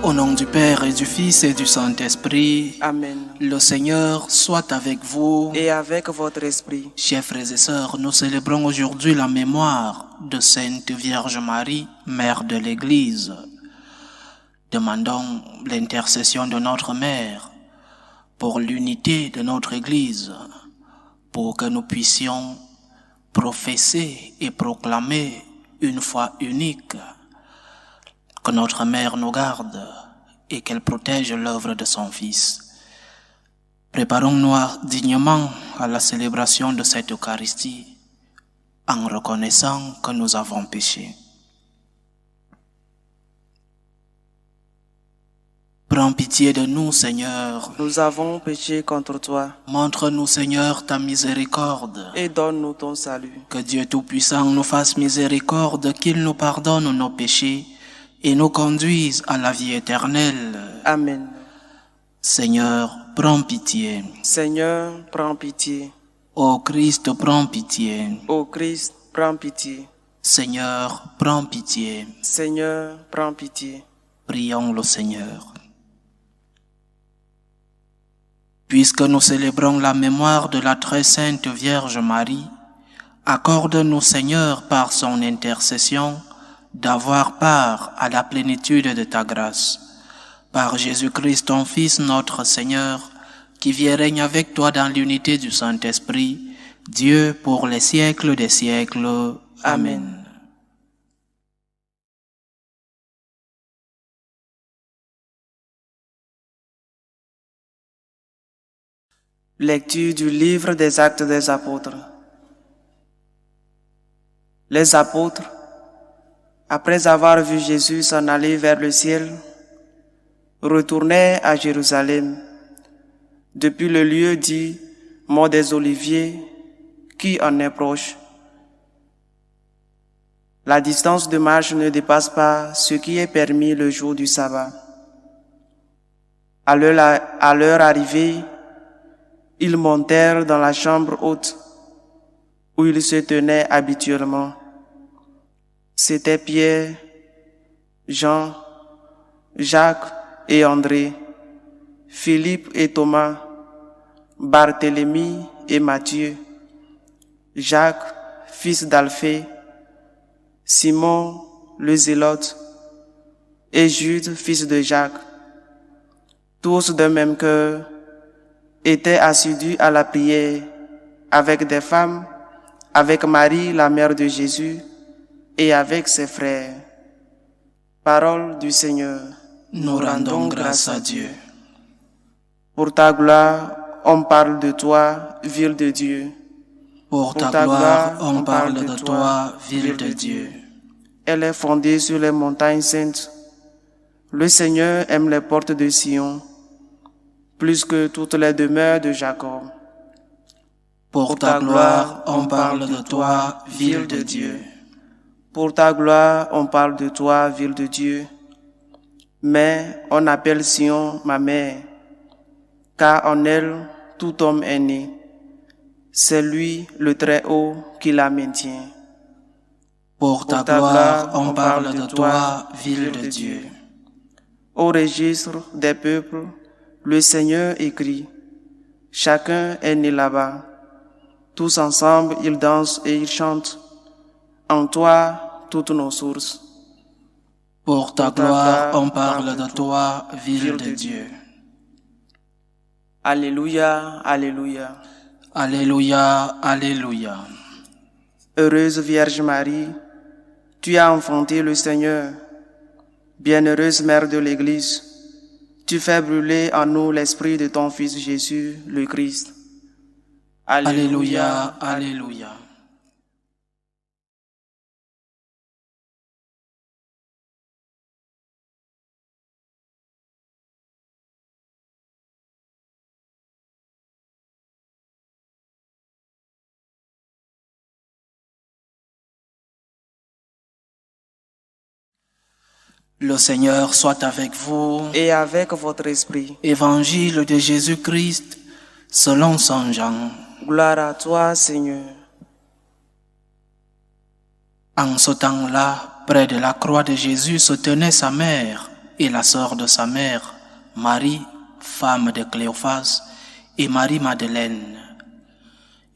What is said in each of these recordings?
Au nom du Père et du Fils et du Saint-Esprit, Amen. le Seigneur soit avec vous. Et avec votre esprit. Chers frères et sœurs, nous célébrons aujourd'hui la mémoire de Sainte Vierge Marie, Mère de l'Église. Demandons l'intercession de notre Mère pour l'unité de notre Église, pour que nous puissions professer et proclamer une foi unique. Que notre Mère nous garde et qu'elle protège l'œuvre de son Fils. Préparons-nous dignement à la célébration de cette Eucharistie en reconnaissant que nous avons péché. Prends pitié de nous, Seigneur. Nous avons péché contre toi. Montre-nous, Seigneur, ta miséricorde. Et donne-nous ton salut. Que Dieu Tout-Puissant nous fasse miséricorde, qu'il nous pardonne nos péchés et nous conduise à la vie éternelle. Amen. Seigneur, prends pitié. Seigneur, prends pitié. Ô Christ, prends pitié. Ô Christ, prends pitié. Seigneur, prends pitié. Seigneur, prends pitié. Prions le Seigneur. Puisque nous célébrons la mémoire de la très sainte Vierge Marie, accorde-nous, Seigneur, par son intercession, d'avoir part à la plénitude de ta grâce. Par Jésus-Christ, ton Fils, notre Seigneur, qui vit et règne avec toi dans l'unité du Saint-Esprit, Dieu pour les siècles des siècles. Amen. Lecture du livre des Actes des Apôtres. Les apôtres, après avoir vu Jésus s'en aller vers le ciel, retournaient à Jérusalem, depuis le lieu dit Mont des Oliviers, qui en est proche. La distance de marche ne dépasse pas ce qui est permis le jour du sabbat. À leur arrivée, ils montèrent dans la chambre haute, où ils se tenaient habituellement. C'étaient Pierre, Jean, Jacques et André, Philippe et Thomas, Barthélemy et Matthieu, Jacques, fils d'Alphée, Simon le Zélote et Jude, fils de Jacques. Tous d'un même cœur étaient assidus à la prière avec des femmes, avec Marie, la mère de Jésus, et avec ses frères. Parole du Seigneur. Nous rendons grâce à Dieu. Pour ta gloire, on parle de toi, ville de Dieu. Pour ta gloire, on parle de toi, ville de Dieu. Elle est fondée sur les montagnes saintes. Le Seigneur aime les portes de Sion, plus que toutes les demeures de Jacob. Pour ta gloire, on parle de toi, ville de Dieu. Pour ta gloire, on parle de toi, ville de Dieu. Mais on appelle Sion ma mère, car en elle, tout homme est né. C'est lui, le Très-Haut, qui la maintient. Pour ta gloire, on parle de toi, ville de Dieu. Au registre des peuples, le Seigneur écrit. Chacun est né là-bas. Tous ensemble, ils dansent et ils chantent. En toi, toutes nos sources. Pour ta gloire, on parle de toi, ville de Dieu. Alléluia, alléluia. Alléluia, alléluia. Heureuse Vierge Marie, tu as enfanté le Seigneur. Bienheureuse Mère de l'Église, tu fais brûler en nous l'esprit de ton Fils Jésus, le Christ. Alléluia, alléluia. Le Seigneur soit avec vous. Et avec votre esprit. Évangile de Jésus-Christ selon Saint Jean. Gloire à toi, Seigneur. En ce temps-là, près de la croix de Jésus se tenait sa mère et la sœur de sa mère, Marie, femme de Cléophas, et Marie-Madeleine.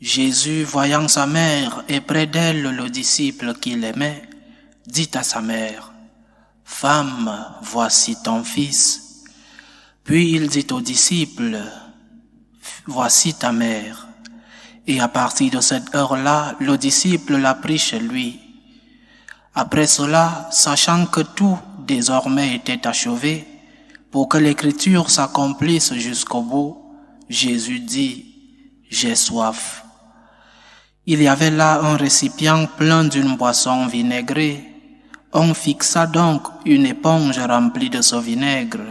Jésus, voyant sa mère et près d'elle le disciple qu'il aimait, dit à sa mère, « Femme, voici ton fils. » Puis il dit au disciple, « Voici ta mère. » Et à partir de cette heure-là, le disciple l'a pris chez lui. Après cela, sachant que tout désormais était achevé, pour que l'écriture s'accomplisse jusqu'au bout, Jésus dit, « J'ai soif. » Il y avait là un récipient plein d'une boisson vinaigrée. On fixa donc une éponge remplie de ce vinaigre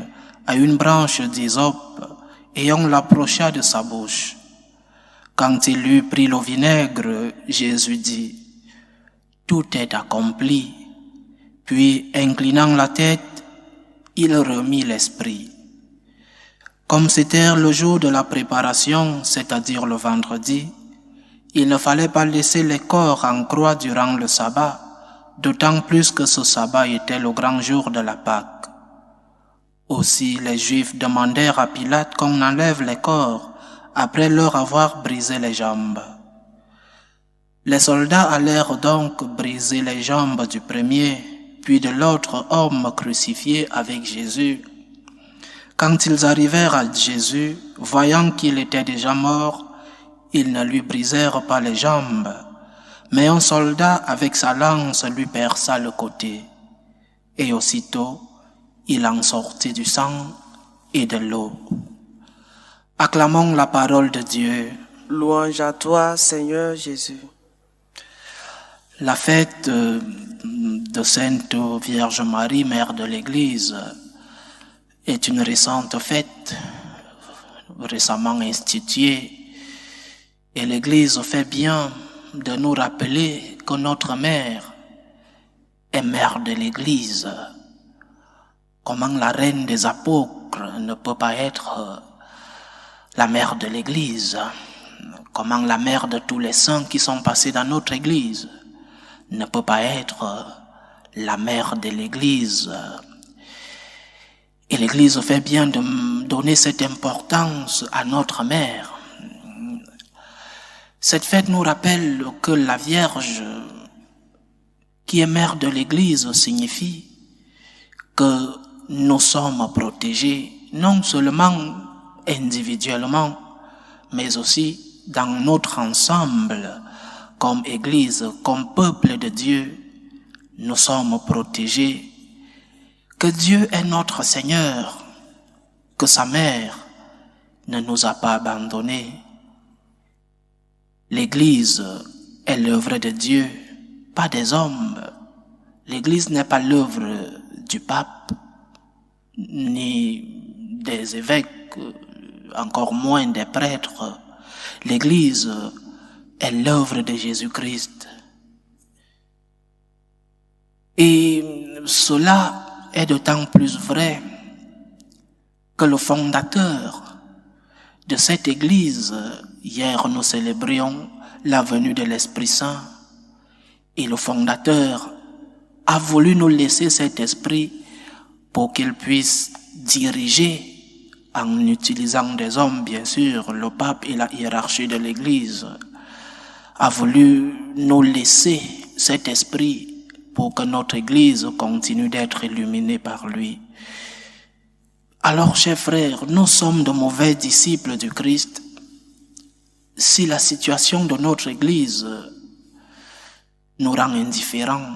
à une branche d'hysope et on l'approcha de sa bouche. Quand il eut pris le vinaigre, Jésus dit, « Tout est accompli. » Puis, inclinant la tête, il remit l'esprit. Comme c'était le jour de la préparation, c'est-à-dire le vendredi, il ne fallait pas laisser les corps en croix durant le sabbat, d'autant plus que ce sabbat était le grand jour de la Pâque. Aussi, les Juifs demandèrent à Pilate qu'on enlève les corps après leur avoir brisé les jambes. Les soldats allèrent donc briser les jambes du premier, puis de l'autre homme crucifié avec Jésus. Quand ils arrivèrent à Jésus, voyant qu'il était déjà mort, ils ne lui brisèrent pas les jambes, mais un soldat avec sa lance lui perça le côté. Et aussitôt, il en sortit du sang et de l'eau. Acclamons la parole de Dieu. Louange à toi, Seigneur Jésus. La fête de Sainte Vierge Marie, Mère de l'Église, est une récente fête, récemment instituée, et l'Église fait bien de nous rappeler que notre Mère est Mère de l'Église. Comment la reine des apôtres ne peut pas être la mère de l'Église? Comment la mère de tous les saints qui sont passés dans notre Église ne peut pas être la mère de l'Église? Et l'Église fait bien de donner cette importance à notre mère. Cette fête nous rappelle que la Vierge, qui est mère de l'Église, signifie que nous sommes protégés, non seulement individuellement, mais aussi dans notre ensemble, comme Église, comme peuple de Dieu, nous sommes protégés. Que Dieu est notre Seigneur, que sa mère ne nous a pas abandonnés. L'Église est l'œuvre de Dieu, pas des hommes. L'Église n'est pas l'œuvre du pape, ni des évêques, encore moins des prêtres. L'Église est l'œuvre de Jésus-Christ. Et cela est d'autant plus vrai que le fondateur de cette Église, hier nous célébrions la venue de l'Esprit Saint, et le fondateur a voulu nous laisser cet esprit pour qu'il puisse diriger, en utilisant des hommes bien sûr, le pape et la hiérarchie de l'Église, a voulu nous laisser cet esprit pour que notre Église continue d'être illuminée par lui. Alors, chers frères, nous sommes de mauvais disciples du Christ si la situation de notre Église nous rend indifférents,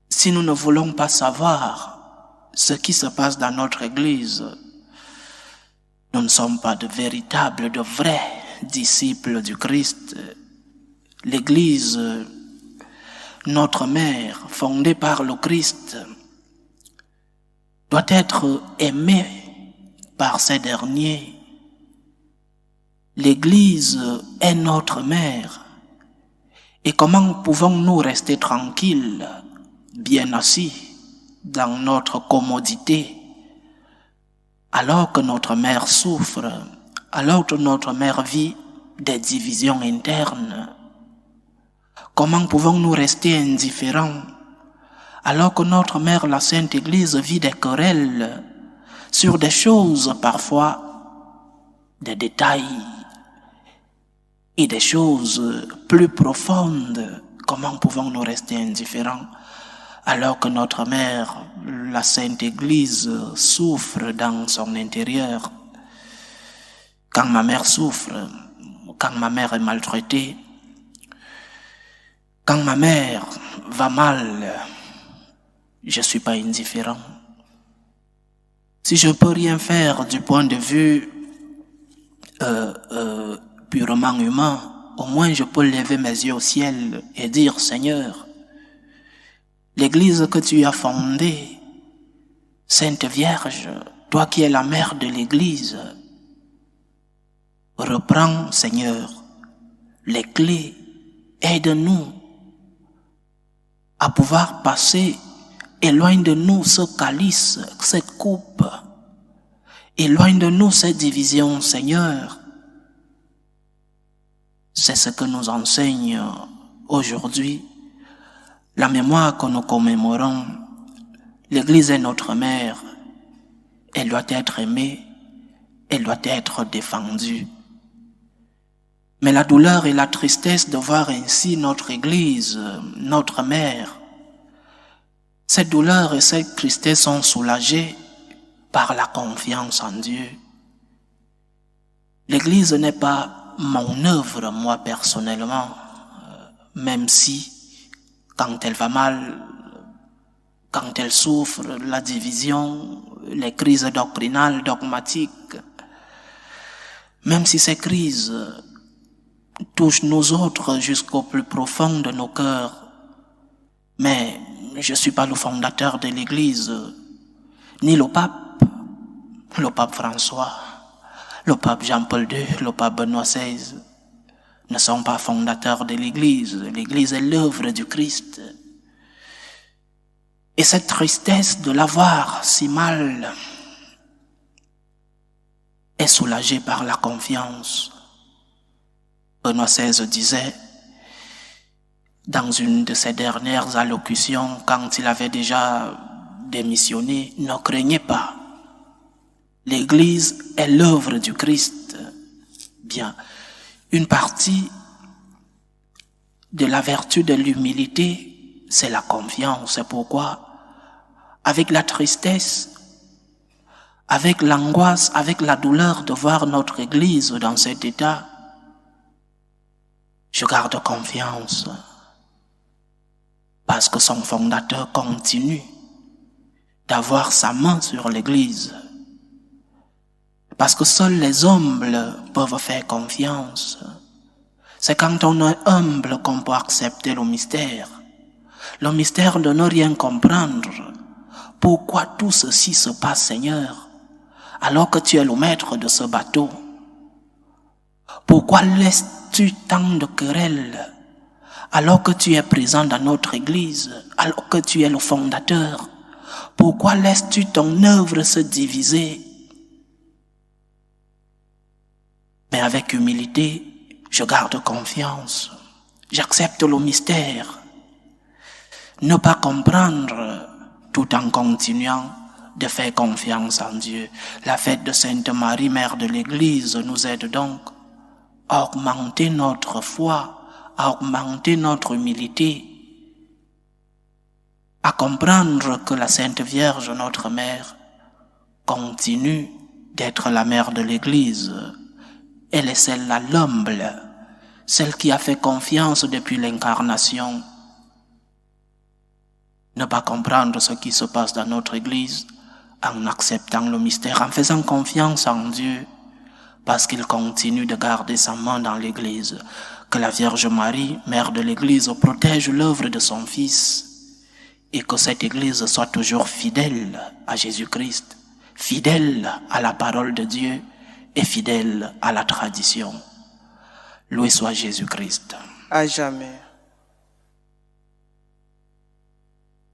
si nous ne voulons pas savoir ce qui se passe dans notre Église. Nous ne sommes pas de véritables, de vrais disciples du Christ. L'Église, notre mère, fondée par le Christ, doit être aimée par ces derniers. L'Église est notre mère. Et comment pouvons-nous rester tranquilles, bien assis, dans notre commodité, alors que notre mère souffre, alors que notre mère vit des divisions internes? Comment pouvons-nous rester indifférents alors que notre mère, la Sainte Église, vit des querelles sur des choses parfois, des détails et des choses plus profondes. Comment pouvons-nous rester indifférents alors que notre mère, la Sainte Église, souffre dans son intérieur? Quand ma mère souffre, quand ma mère est maltraitée, quand ma mère va mal, je suis pas indifférent. Si je peux rien faire du point de vue purement humain, au moins je peux lever mes yeux au ciel et dire, Seigneur, l'Église que tu as fondée, Sainte Vierge, toi qui es la mère de l'Église, reprends, Seigneur, les clés, aide-nous à pouvoir passer, éloigne de nous ce calice, cette coupe, éloigne de nous cette division, Seigneur. C'est ce que nous enseigne aujourd'hui la mémoire que nous commémorons. L'Église est notre mère, elle doit être aimée, elle doit être défendue. Mais la douleur et la tristesse de voir ainsi notre Église, notre mère, cette douleur et cette tristesse sont soulagées par la confiance en Dieu. L'Église n'est pas mon œuvre, moi personnellement, même si, quand elle va mal, quand elle souffre, la division, les crises doctrinales, dogmatiques, même si ces crises touchent nous autres jusqu'au plus profond de nos cœurs, mais je ne suis pas le fondateur de l'Église, ni le pape François, le pape Jean-Paul II, le pape Benoît XVI, ne sont pas fondateurs de l'Église. L'Église est l'œuvre du Christ. Et cette tristesse de l'avoir si mal est soulagée par la confiance. Benoît XVI disait, dans une de ses dernières allocutions, quand il avait déjà démissionné, ne craignez pas. L'Église est l'œuvre du Christ. Bien, une partie de la vertu de l'humilité, c'est la confiance. C'est pourquoi, avec la tristesse, avec l'angoisse, avec la douleur de voir notre Église dans cet état, je garde confiance. Parce que son fondateur continue d'avoir sa main sur l'Église. Parce que seuls les humbles peuvent faire confiance. C'est quand on est humble qu'on peut accepter le mystère. Le mystère de ne rien comprendre. Pourquoi tout ceci se passe, Seigneur, alors que tu es le maître de ce bateau? Pourquoi laisses-tu tant de querelles alors que tu es présent dans notre Église, alors que tu es le fondateur? Pourquoi laisses-tu ton œuvre se diviser? Mais avec humilité, je garde confiance. J'accepte le mystère. Ne pas comprendre tout en continuant de faire confiance en Dieu. La fête de Sainte Marie, Mère de l'Église, nous aide donc à augmenter notre foi, à augmenter notre humilité, à comprendre que la Sainte Vierge, notre Mère, continue d'être la Mère de l'Église. Elle est celle-là, l'humble, celle qui a fait confiance depuis l'incarnation. Ne pas comprendre ce qui se passe dans notre Église en acceptant le mystère, en faisant confiance en Dieu, parce qu'il continue de garder sa main dans l'Église. Que la Vierge Marie, Mère de l'Église, protège l'œuvre de son Fils et que cette Église soit toujours fidèle à Jésus-Christ, fidèle à la parole de Dieu et fidèle à la tradition. Loué soit Jésus-Christ. À jamais.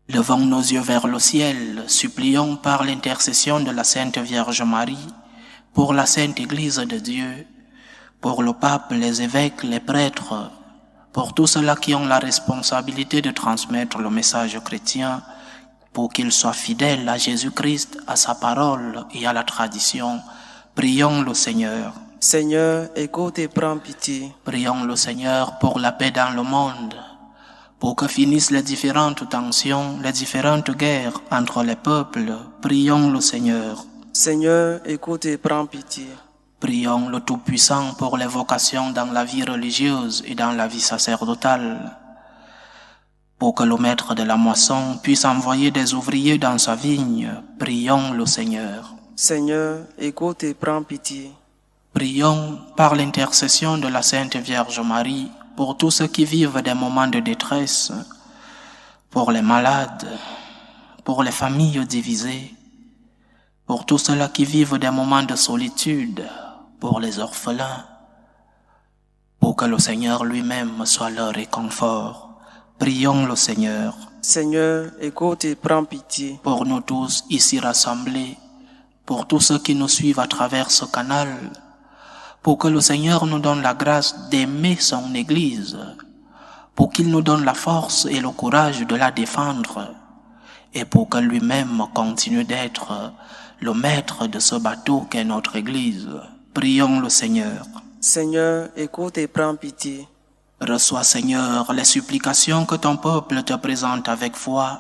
Levons nos yeux vers le ciel, supplions par l'intercession de la Sainte Vierge Marie, pour la Sainte Église de Dieu, pour le pape, les évêques, les prêtres, pour tous ceux-là qui ont la responsabilité de transmettre le message chrétien, pour qu'il soit fidèle à Jésus-Christ, à sa parole et à la tradition. Prions le Seigneur. Seigneur, écoute et prends pitié. Prions le Seigneur pour la paix dans le monde, pour que finissent les différentes tensions, les différentes guerres entre les peuples. Prions le Seigneur. Seigneur, écoute et prends pitié. Prions le Tout-Puissant pour les vocations dans la vie religieuse et dans la vie sacerdotale, pour que le maître de la moisson puisse envoyer des ouvriers dans sa vigne. Prions le Seigneur. Seigneur, écoute et prends pitié. Prions par l'intercession de la Sainte Vierge Marie pour tous ceux qui vivent des moments de détresse, pour les malades, pour les familles divisées, pour tous ceux-là qui vivent des moments de solitude, pour les orphelins, pour que le Seigneur lui-même soit leur réconfort. Prions le Seigneur. Seigneur, écoute et prends pitié. Pour nous tous ici rassemblés, pour tous ceux qui nous suivent à travers ce canal, pour que le Seigneur nous donne la grâce d'aimer son Église, pour qu'il nous donne la force et le courage de la défendre, et pour que lui-même continue d'être le maître de ce bateau qu'est notre Église. Prions le Seigneur. Seigneur, écoute et prends pitié. Reçois, Seigneur, les supplications que ton peuple te présente avec foi.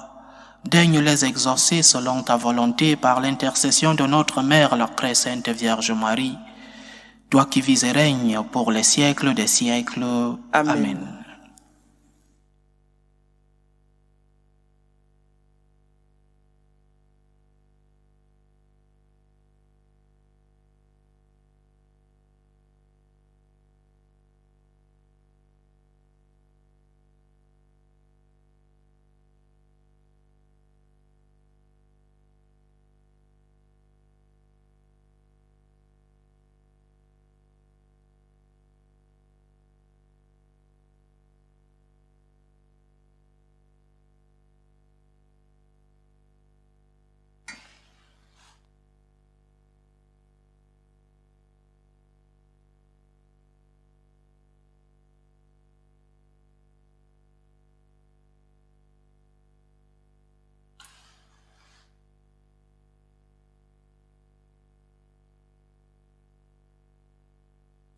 Daigne les exaucer selon ta volonté par l'intercession de notre Mère, la très Sainte Vierge Marie, toi qui vis et règnes pour les siècles des siècles. Amen. Amen.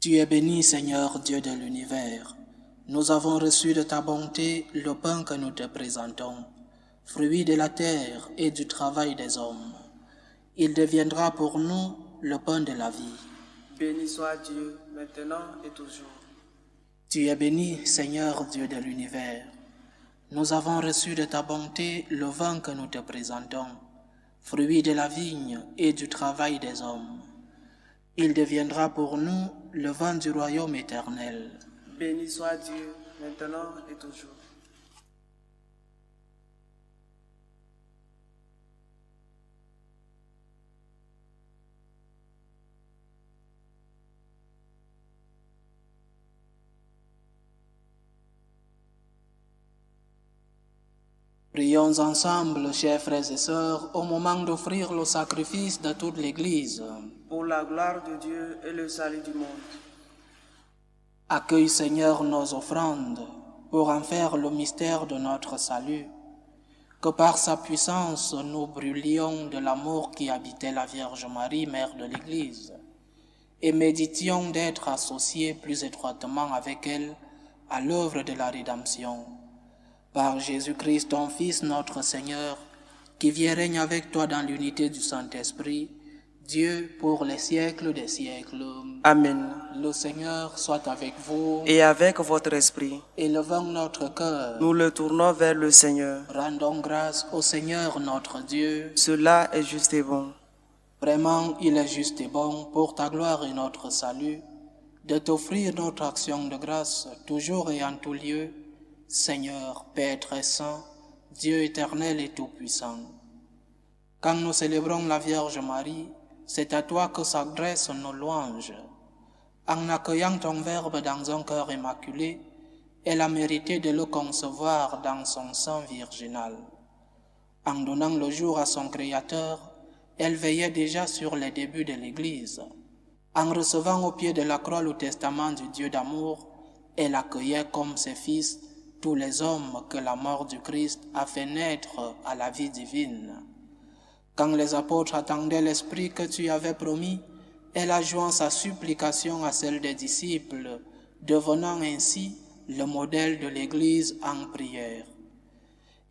Tu es béni, Seigneur, Dieu de l'univers. Nous avons reçu de ta bonté le pain que nous te présentons, fruit de la terre et du travail des hommes. Il deviendra pour nous le pain de la vie. Béni soit Dieu, maintenant et toujours. Tu es béni, Seigneur, Dieu de l'univers. Nous avons reçu de ta bonté le vin que nous te présentons, fruit de la vigne et du travail des hommes. Il deviendra pour nous le vin du royaume éternel. Béni soit Dieu, maintenant et toujours. Prions ensemble, chers frères et sœurs, au moment d'offrir le sacrifice de toute l'Église. Pour la gloire de Dieu et le salut du monde. Accueille, Seigneur, nos offrandes pour en faire le mystère de notre salut. Que par sa puissance, nous brûlions de l'amour qui habitait la Vierge Marie, Mère de l'Église, et méditions d'être associés plus étroitement avec elle à l'œuvre de la rédemption. Par Jésus-Christ, ton Fils, notre Seigneur, qui vit et règne avec toi dans l'unité du Saint-Esprit, Dieu pour les siècles des siècles. Amen. Le Seigneur soit avec vous. Et avec votre esprit. Élevons notre cœur. Nous le tournons vers le Seigneur. Rendons grâce au Seigneur notre Dieu. Cela est juste et bon. Vraiment, il est juste et bon pour ta gloire et notre salut, de t'offrir notre action de grâce toujours et en tout lieu, Seigneur, Père très saint, Dieu éternel et tout-puissant. Quand nous célébrons la Vierge Marie, c'est à toi que s'adressent nos louanges. En accueillant ton Verbe dans un cœur immaculé, elle a mérité de le concevoir dans son sein virginal. En donnant le jour à son Créateur, elle veillait déjà sur les débuts de l'Église. En recevant au pied de la croix le testament du Dieu d'amour, elle accueillait comme ses fils tous les hommes que la mort du Christ a fait naître à la vie divine. Quand les apôtres attendaient l'Esprit que tu avais promis, elle a joint sa supplication à celle des disciples, devenant ainsi le modèle de l'Église en prière.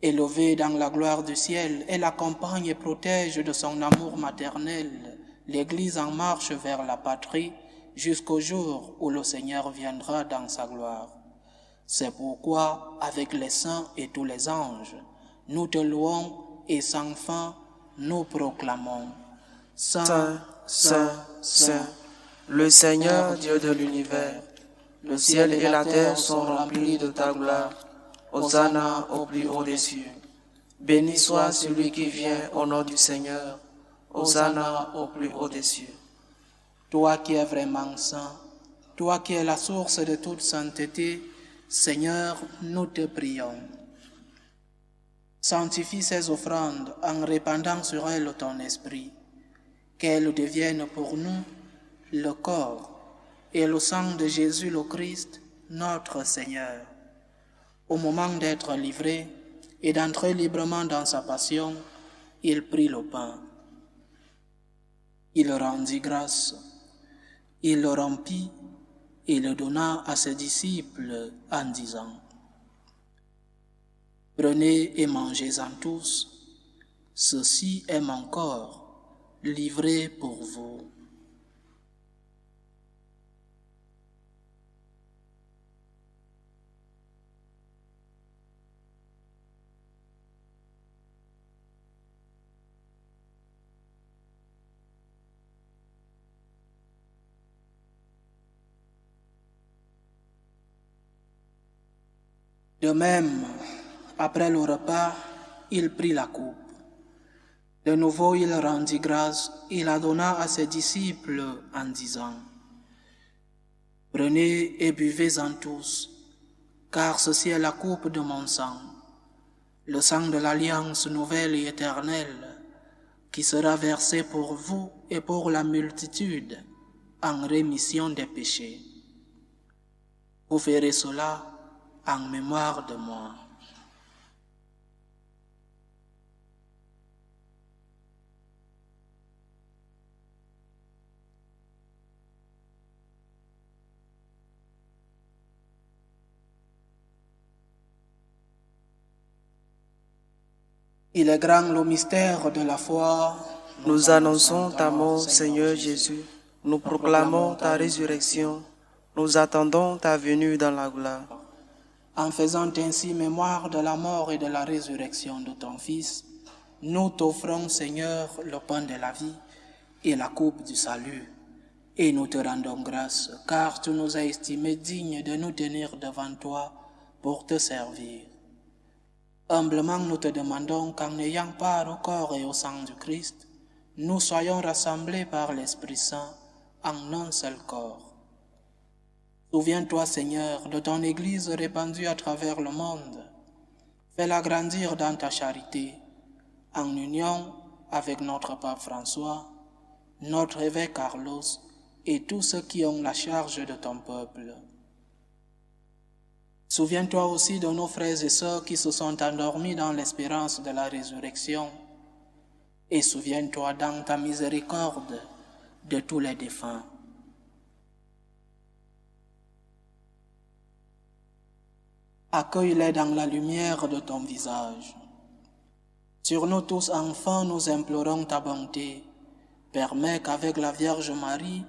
Élevée dans la gloire du ciel, elle accompagne et protège de son amour maternel l'Église en marche vers la patrie jusqu'au jour où le Seigneur viendra dans sa gloire. C'est pourquoi, avec les saints et tous les anges, nous te louons et sans fin nous proclamons. Saint, Saint, Saint, le Seigneur Dieu de l'univers, le ciel et la terre sont remplis de ta gloire. Hosanna au plus haut des cieux. Béni soit celui qui vient au nom du Seigneur. Hosanna au plus haut des cieux. Toi qui es vraiment saint, toi qui es la source de toute sainteté, Seigneur, nous te prions. Sanctifie ces offrandes en répandant sur elles ton esprit, qu'elles deviennent pour nous le corps et le sang de Jésus le Christ, notre Seigneur. Au moment d'être livré et d'entrer librement dans sa passion, il prit le pain. Il rendit grâce, il le rompit et le donna à ses disciples en disant : « Prenez et mangez-en tous, ceci est mon corps, livré pour vous. » De même, après le repas, il prit la coupe. De nouveau, il rendit grâce, il la donna à ses disciples en disant : « Prenez et buvez-en tous, car ceci est la coupe de mon sang, le sang de l'alliance nouvelle et éternelle, qui sera versé pour vous et pour la multitude en rémission des péchés. Vous ferez cela en mémoire de moi. » Il est grand le mystère de la foi. Nous annonçons ta mort, Seigneur Jésus. Nous proclamons ta résurrection. Nous attendons ta venue dans la gloire. En faisant ainsi mémoire de la mort et de la résurrection de ton Fils, nous t'offrons, Seigneur, le pain de la vie et la coupe du salut. Et nous te rendons grâce, car tu nous as estimés dignes de nous tenir devant toi pour te servir. Humblement, nous te demandons qu'en ayant part au corps et au sang du Christ, nous soyons rassemblés par l'Esprit Saint en un seul corps. Souviens-toi, Seigneur, de ton Église répandue à travers le monde. Fais-la grandir dans ta charité, en union avec notre pape François, notre évêque Carlos et tous ceux qui ont la charge de ton peuple. Souviens-toi aussi de nos frères et sœurs qui se sont endormis dans l'espérance de la résurrection. Et souviens-toi dans ta miséricorde de tous les défunts. Accueille-les dans la lumière de ton visage. Sur nous tous, enfants, nous implorons ta bonté. Permets qu'avec la Vierge Marie,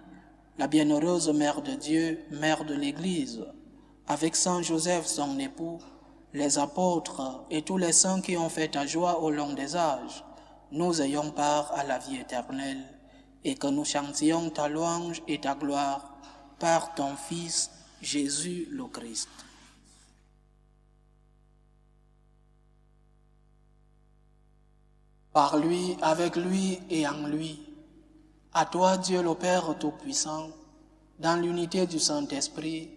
la bienheureuse Mère de Dieu, Mère de l'Église, avec Saint Joseph, son époux, les apôtres et tous les saints qui ont fait ta joie au long des âges, nous ayons part à la vie éternelle et que nous chantions ta louange et ta gloire par ton Fils, Jésus le Christ. Par lui, avec lui et en lui, à toi Dieu le Père Tout-Puissant, dans l'unité du Saint-Esprit,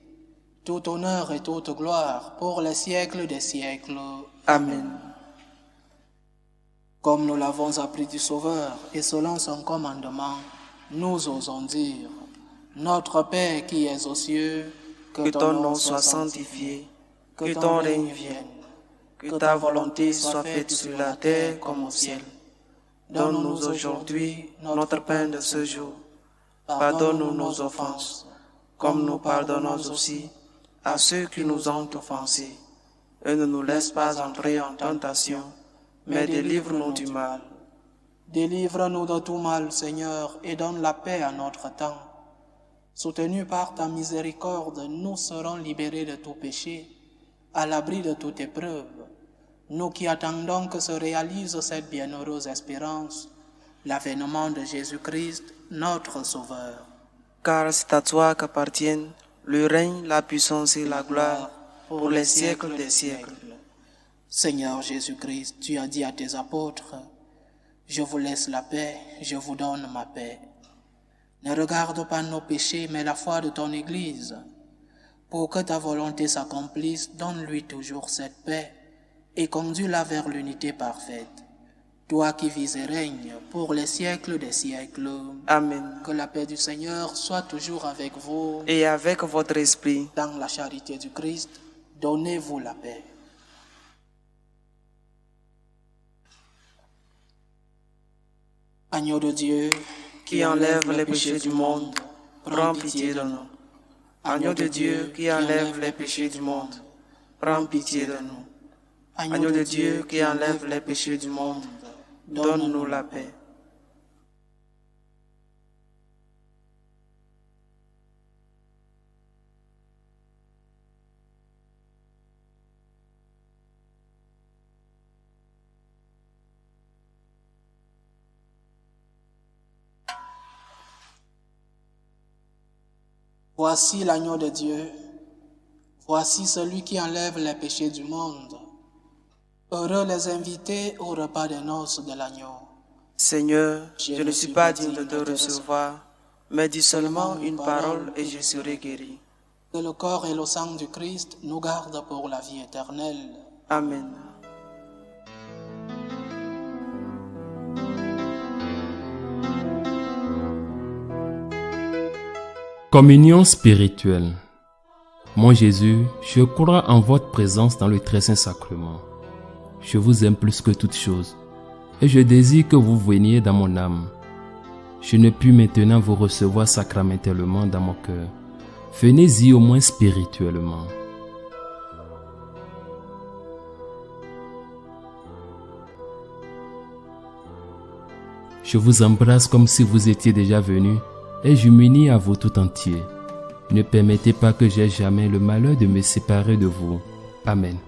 tout honneur et toute gloire pour les siècles des siècles. Amen. Comme nous l'avons appris du Sauveur et selon son commandement, nous osons dire : Notre Père qui es aux cieux, Que ton nom soit sanctifié, que ton règne vienne, que ta volonté soit faite sur la terre comme au ciel. Donne-nous aujourd'hui notre pain de ce jour. Pardonne-nous nos offenses, comme nous pardonnons aussi à ceux qui nous ont offensés. Et ne nous laisse pas entrer en tentation, mais délivre-nous du mal. Délivre-nous de tout mal, Seigneur, et donne la paix à notre temps. Soutenus par ta miséricorde, nous serons libérés de tout péché, à l'abri de toute épreuve. Nous qui attendons que se réalise cette bienheureuse espérance, l'avènement de Jésus-Christ, notre Sauveur. Car c'est à toi qu'appartiennent le règne, la puissance et la gloire pour les siècles des siècles. Seigneur Jésus-Christ, tu as dit à tes apôtres, « Je vous laisse la paix, je vous donne ma paix. » Ne regarde pas nos péchés, mais la foi de ton Église. Pour que ta volonté s'accomplisse, donne-lui toujours cette paix et conduis-la vers l'unité parfaite. Toi qui vis et règnes pour les siècles des siècles. Amen. Que la paix du Seigneur soit toujours avec vous. Et avec votre esprit. Dans la charité du Christ, donnez-vous la paix. Agneau de Dieu, qui enlève les péchés du monde, prends pitié de nous. Agneau de Dieu, qui enlève les péchés du monde, prends pitié de nous. Agneau de Dieu, qui enlève les péchés du monde, donne-nous la paix. Voici l'agneau de Dieu, voici celui qui enlève les péchés du monde. Heureux les invités au repas des noces de l'agneau. Seigneur, je ne suis pas digne de te recevoir, mais dis seulement une parole et je serai guéri. Que le corps et le sang du Christ nous gardent pour la vie éternelle. Amen. Communion spirituelle. Mon Jésus, je crois en votre présence dans le très saint sacrement. Je vous aime plus que toute chose, et je désire que vous veniez dans mon âme. Je ne puis maintenant vous recevoir sacramentellement dans mon cœur. Venez-y au moins spirituellement. Je vous embrasse comme si vous étiez déjà venu, et je m'unis à vous tout entier. Ne permettez pas que j'aie jamais le malheur de me séparer de vous. Amen.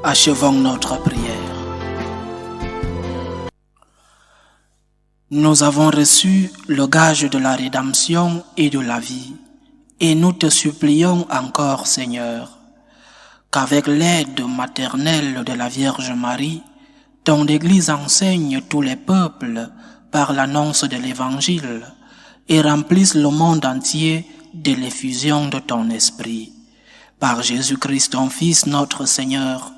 Achevons notre prière. Nous avons reçu le gage de la rédemption et de la vie, et nous te supplions encore, Seigneur, qu'avec l'aide maternelle de la Vierge Marie, ton Église enseigne tous les peuples par l'annonce de l'Évangile et remplisse le monde entier de l'effusion de ton Esprit. Par Jésus-Christ, ton Fils, notre Seigneur,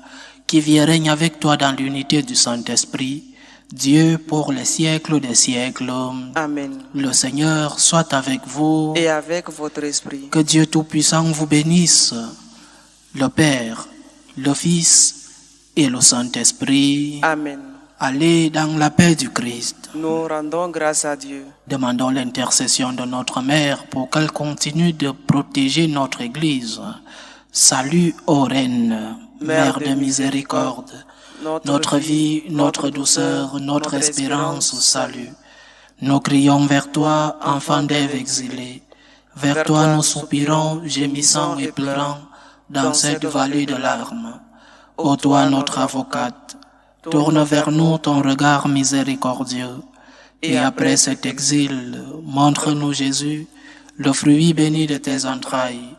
qui vit et règne avec toi dans l'unité du Saint-Esprit, Dieu pour les siècles des siècles. Amen. Le Seigneur soit avec vous. Et avec votre esprit. Que Dieu Tout-Puissant vous bénisse, le Père, le Fils et le Saint-Esprit. Amen. Allez dans la paix du Christ. Nous rendons grâce à Dieu. Demandons l'intercession de notre Mère pour qu'elle continue de protéger notre Église. Salut, ô Reine, Mère de miséricorde, notre vie, notre douceur, notre espérance au salut. Nous crions vers toi, enfant d'Ève exilée. Vers toi nous soupirons, gémissant et pleurant, dans cette vallée de larmes. Ô toi notre avocate, tourne vers nous ton regard miséricordieux, et après cet exil, montre-nous Jésus, le fruit béni de tes entrailles.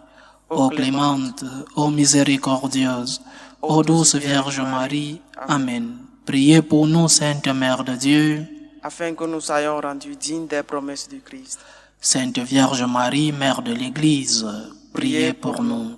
Ô clémente, ô miséricordieuse, ô douce Vierge Marie. Amen. Priez pour nous, Sainte Mère de Dieu, afin que nous soyons rendus dignes des promesses du Christ. Sainte Vierge Marie, Mère de l'Église, priez pour nous.